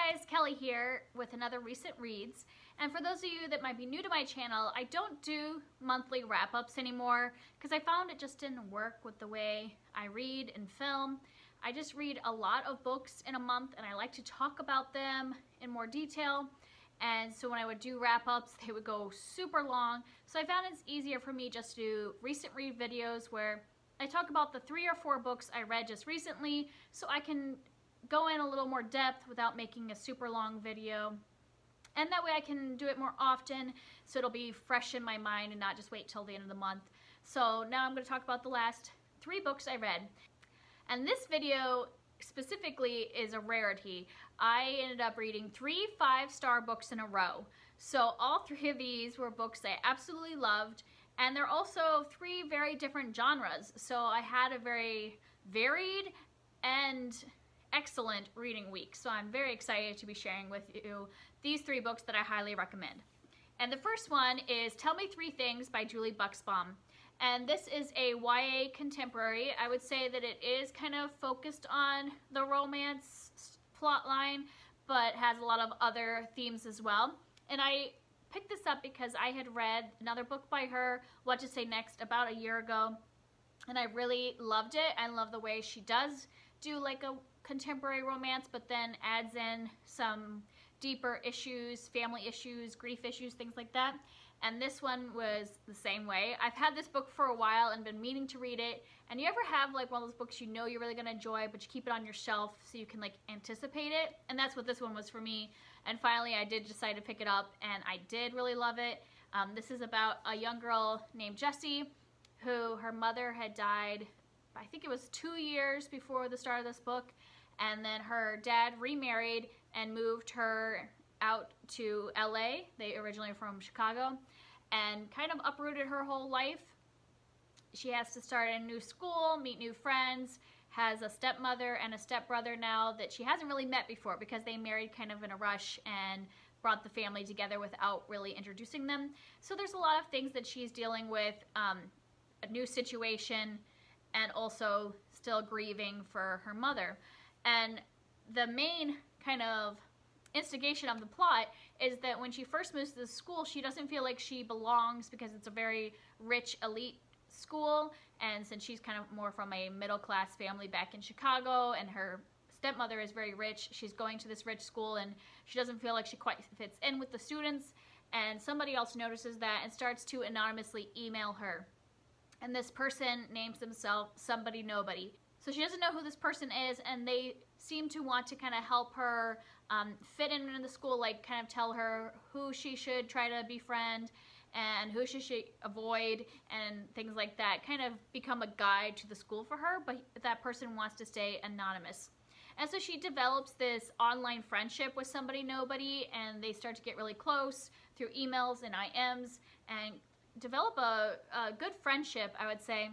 Hey guys, Kelly here with another recent reads. And for those of you that might be new to my channel, I don't do monthly wrap-ups anymore because I found it just didn't work with the way I read and film. I just read a lot of books in a month and I like to talk about them in more detail. And so when I would do wrap-ups, they would go super long. So I found it's easier for me just to do recent read videos where I talk about the 3 or 4 books I read just recently so I can go in a little more depth without making a super long video, and that way I can do it more often so it'll be fresh in my mind and not just wait till the end of the month. So now I'm going to talk about the last 3 books I read, and this video specifically is a rarity. I ended up reading 3 5-star books in a row, so all 3 of these were books I absolutely loved, and they're also 3 very different genres, so I had a very varied and excellent reading week. So I'm very excited to be sharing with you these 3 books that I highly recommend. And the first one is Tell Me 3 Things by Julie Buxbaum. And this is a YA contemporary. I would say that it is kind of focused on the romance plot line, but has a lot of other themes as well. And I picked this up because I had read another book by her, What to Say Next, about a year ago. And I really loved it. I love the way she does do like a contemporary romance, but then adds in some deeper issues, family issues, grief issues, things like that. And this one was the same way. I've had this book for a while and been meaning to read it. And you ever have like one of those books you know you're really gonna enjoy, but you keep it on your shelf so you can like anticipate it? And that's what this one was for me. And finally I did decide to pick it up, and I did really love it. This is about a young girl named Jessie who her mother had died, I think it was 2 years before the start of this book, and then her dad remarried and moved her out to LA. They originally are from Chicago, and kind of uprooted her whole life. She has to start a new school, meet new friends, has a stepmother and a stepbrother now that she hasn't really met before because they married kind of in a rush and brought the family together without really introducing them. So there's a lot of things that she's dealing with, a new situation, and also still grieving for her mother. And the main kind of instigation of the plot is that when she first moves to the school, she doesn't feel like she belongs because it's a very rich elite school, and since she's kind of more from a middle-class family back in Chicago and her stepmother is very rich, she's going to this rich school and she doesn't feel like she quite fits in with the students, and somebody else notices that and starts to anonymously email her. And this person names themselves Somebody Nobody. So she doesn't know who this person is, and they seem to want to kind of help her fit in the school, like kind of tell her who she should try to befriend and who she should avoid and things like that. Kind of become a guide to the school for her, but that person wants to stay anonymous. And so she develops this online friendship with Somebody Nobody, and they start to get really close through emails and IMs and develop a good friendship, I would say.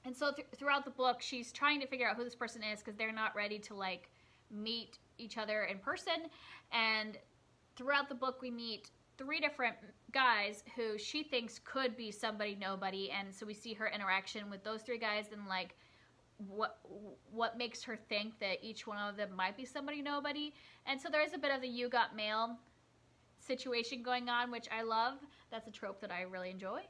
And so throughout the book, she's trying to figure out who this person is because they're not ready to like meet each other in person. And throughout the book, we meet 3 different guys who she thinks could be Somebody Nobody. And so we see her interaction with those 3 guys and like what makes her think that each one of them might be Somebody Nobody. And so there is a bit of the You Got Mail situation going on, which I love. That's a trope that I really enjoy.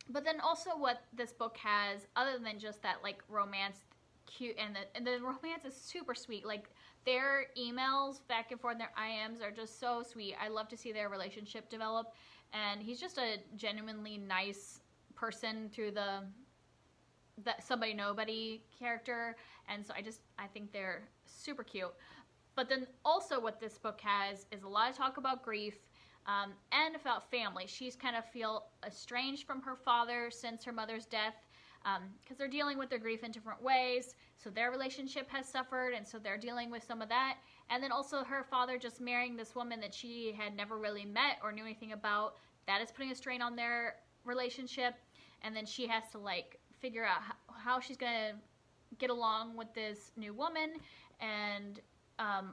But then also what this book has, other than just that like romance, cute, and the romance is super sweet. Like their emails back and forth, their IMs are just so sweet. I love to see their relationship develop, and he's just a genuinely nice person through that Somebody Nobody character, and so I think they're super cute. But then also what this book has is a lot of talk about grief, and about family. She's kind of feel estranged from her father since her mother's death, because they're dealing with their grief in different ways. So their relationship has suffered, and so they're dealing with some of that. And then also her father just marrying this woman that she had never really met or knew anything about. That is putting a strain on their relationship. And then she has to like figure out how she's gonna get along with this new woman, and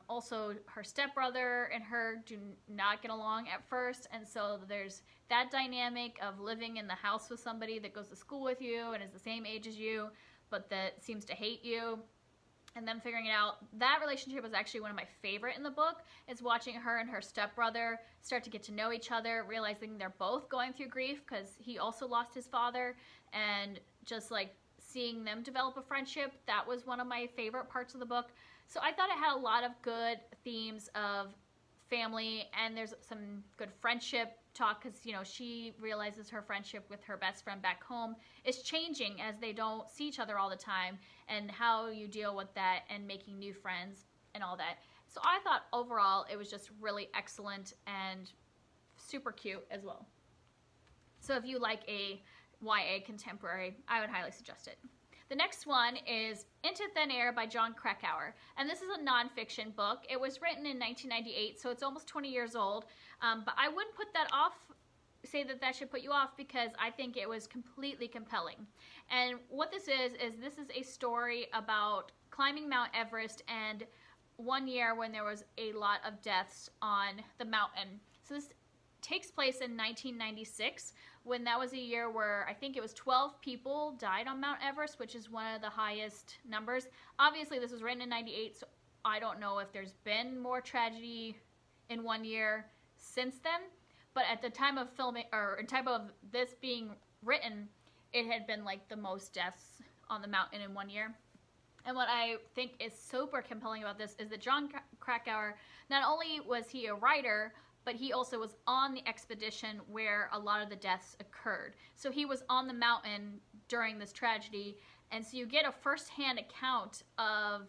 also her stepbrother and her do not get along at first, and so there's that dynamic of living in the house with somebody that goes to school with you and is the same age as you but that seems to hate you. and them figuring it out. That relationship was actually one of my favorite in the book, is watching her and her stepbrother start to get to know each other, realizing they're both going through grief because he also lost his father, and just like seeing them develop a friendship. That was one of my favorite parts of the book. So I thought it had a lot of good themes of family, and there's some good friendship talk because, you know, she realizes her friendship with her best friend back home is changing as they don't see each other all the time, and how you deal with that and making new friends and all that. So I thought overall it was just really excellent and super cute as well. So if you like a YA contemporary, I would highly suggest it. The next one is Into Thin Air by Jon Krakauer, and this is a nonfiction book. It was written in 1998, so it's almost 20 years old, but I wouldn't put that off, say that that should put you off, because I think it was completely compelling. And what this is a story about climbing Mount Everest, and one year when there was a lot of deaths on the mountain. So this takes place in 1996, when that was a year where I think it was 12 people died on Mount Everest, which is one of the highest numbers. Obviously, this was written in 98, so I don't know if there's been more tragedy in one year since then. But at the time of filming, or in time of this being written, it had been like the most deaths on the mountain in one year. And what I think is super compelling about this is that Jon Krakauer, not only was he a writer, but he also was on the expedition where a lot of the deaths occurred. So he was on the mountain during this tragedy, and so you get a first-hand account of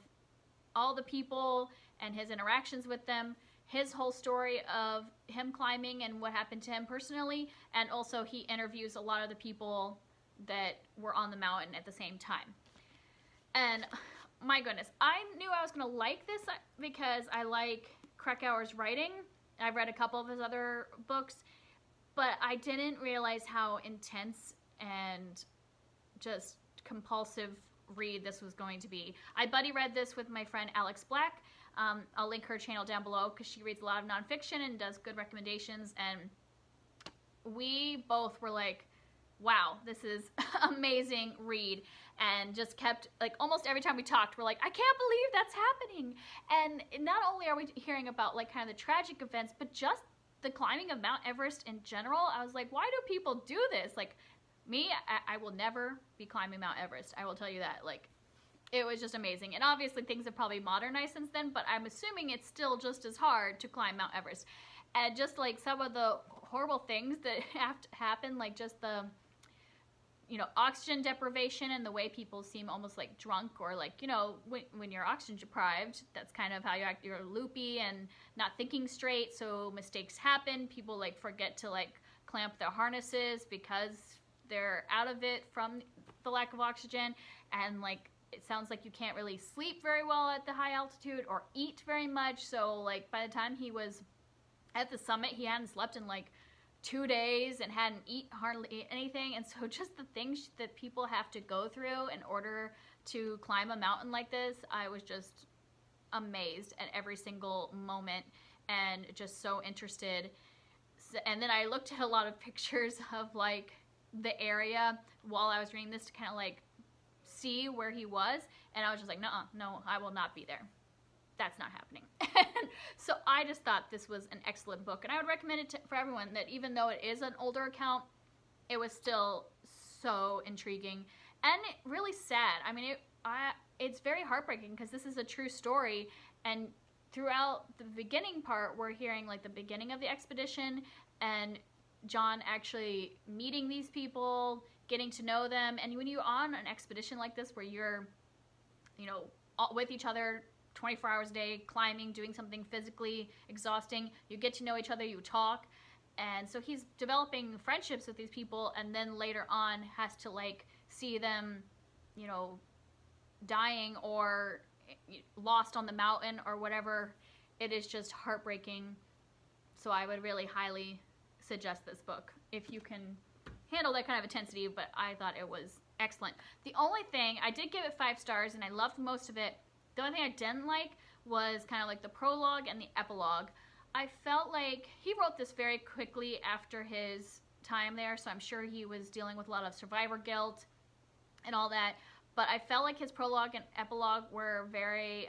all the people and his interactions with them, his whole story of him climbing and what happened to him personally, and also he interviews a lot of the people that were on the mountain at the same time. And my goodness, I knew I was going to like this because I like Krakauer's writing. I've read a couple of his other books, but I didn't realize how intense and just compulsive read this was going to be. I buddy read this with my friend Alex Black. I'll link her channel down below because she reads a lot of nonfiction and does good recommendations, and we both were like, wow, this is amazing read, and just kept, like, almost every time we talked, we're like, I can't believe that's happening. And not only are we hearing about, like, kind of the tragic events, but just the climbing of Mount Everest in general. I was like, why do people do this? Like, me, I will never be climbing Mount Everest. I will tell you that. Like, it was just amazing. And obviously things have probably modernized since then, but I'm assuming it's still just as hard to climb Mount Everest. And just, like, some of the horrible things that have to happen, like just the, you know, oxygen deprivation and the way people seem almost like drunk, or like, you know, when you're oxygen deprived, that's kind of how you act. You're loopy and not thinking straight, so mistakes happen. People like forget to like clamp their harnesses because they're out of it from the lack of oxygen, and like it sounds like you can't really sleep very well at the high altitude or eat very much. So like by the time he was at the summit, he hadn't slept in like 2 days and hadn't hardly anything. And so just the things that people have to go through in order to climb a mountain like this, I was just amazed at every single moment and just so interested. And then I looked at a lot of pictures of like the area while I was reading this to kind of like see where he was, and I was just like, no, I will not be there. That's not happening. So I just thought this was an excellent book, and I would recommend it for everyone, that even though it is an older account, it was still so intriguing and really sad. I mean, it's very heartbreaking because this is a true story, and throughout the beginning part, we're hearing like the beginning of the expedition and John actually meeting these people, getting to know them. And when you're on an expedition like this where you're, you know, with each other 24 hours a day, climbing, doing something physically exhausting, you get to know each other, you talk. And so he's developing friendships with these people, and then later on has to like see them, you know, dying or lost on the mountain or whatever. It is just heartbreaking. So I would really highly suggest this book if you can handle that kind of intensity, but I thought it was excellent. The only thing, I did give it 5 stars and I loved most of it. The only thing I didn't like was kind of like the prologue and the epilogue. I felt like he wrote this very quickly after his time there, so I'm sure he was dealing with a lot of survivor guilt and all that, but I felt like his prologue and epilogue were very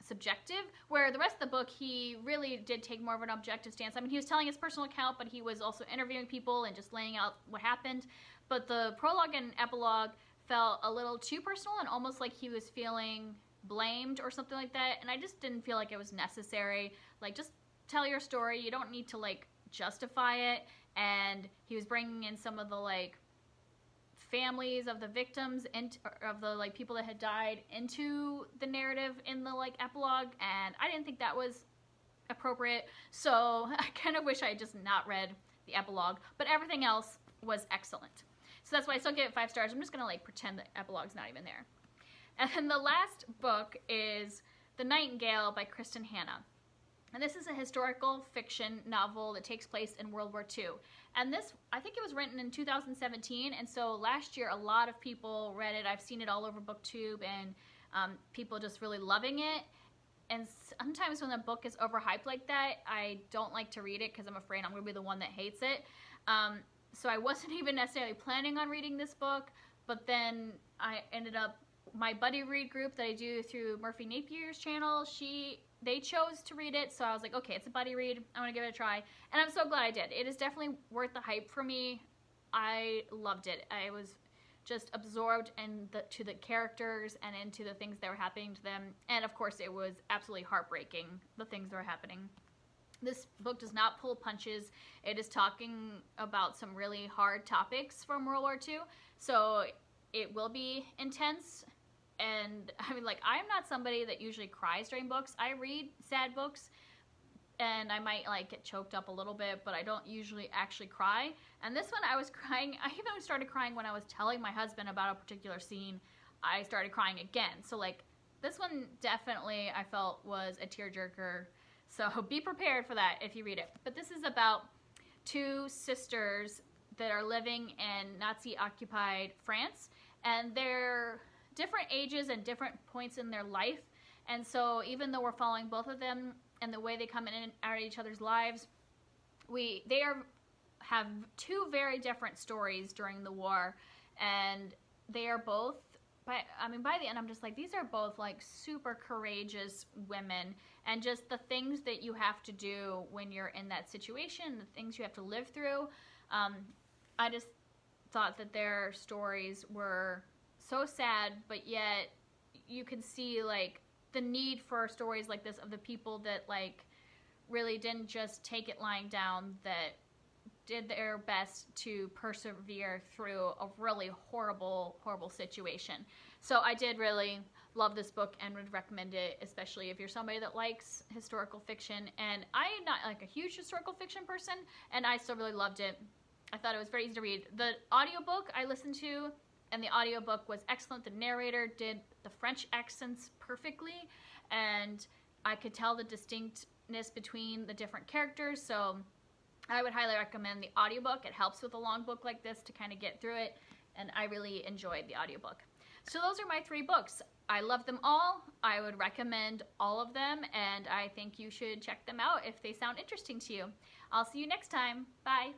subjective, where the rest of the book, he really did take more of an objective stance. I mean, he was telling his personal account, but he was also interviewing people and just laying out what happened. But the prologue and epilogue felt a little too personal and almost like he was feeling blamed or something like that. And I just didn't feel like it was necessary. Like, just tell your story. You don't need to, like, justify it. And he was bringing in some of the, like, families of the victims and of the, like, people that had died into the narrative in the, like, epilogue, and I didn't think that was appropriate, so I kind of wish I had just not read the epilogue, but everything else was excellent. So that's why I still give it 5 stars. I'm just gonna, like, pretend the epilogue's not even there. And then the last book is The Nightingale by Kristin. And this is a historical fiction novel that takes place in World War II. And this, I think it was written in 2017, and so last year a lot of people read it. I've seen it all over BookTube, and people just really loving it. And sometimes when a book is overhyped like that, I don't like to read it because I'm afraid I'm going to be the one that hates it. So I wasn't even necessarily planning on reading this book, but then I ended up, my buddy read group that I do through Merphy Napier's channel, they chose to read it, so I was like, okay, it's a buddy read, I'm gonna give it a try, and I'm so glad I did. It is definitely worth the hype for me. I loved it. I was just absorbed to the characters and into the things that were happening to them, and of course it was absolutely heartbreaking, the things that were happening. This book does not pull punches. It is talking about some really hard topics from World War II, so it will be intense. And I mean, like, I'm not somebody that usually cries during books. I read sad books and I might, like, get choked up a little bit, but I don't usually actually cry. And this one I was crying. I even started crying when I was telling my husband about a particular scene. I started crying again. So, like, this one definitely I felt was a tearjerker. So be prepared for that if you read it. But this is about 2 sisters that are living in Nazi-occupied France, and they're different ages and different points in their life, and so even though we're following both of them and the way they come in and out of each other's lives, they have 2 very different stories during the war, and they are both, by the end I'm just like, these are both, like, super courageous women, and just the things that you have to do when you're in that situation, the things you have to live through. I just thought that their stories were so sad, but yet you can see, like, the need for stories like this of the people that, like, really didn't just take it lying down, that did their best to persevere through a really horrible, horrible situation. So I did really love this book and would recommend it, especially if you're somebody that likes historical fiction. And I'm not, like, a huge historical fiction person, and I still really loved it. I thought it was very easy to read. The audiobook I listened to, and the audiobook was excellent. The narrator did the French accents perfectly, and I could tell the distinctness between the different characters, so I would highly recommend the audiobook. It helps with a long book like this to kind of get through it, and I really enjoyed the audiobook. So those are my 3 books. I love them all. I would recommend all of them, and I think you should check them out if they sound interesting to you. I'll see you next time. Bye.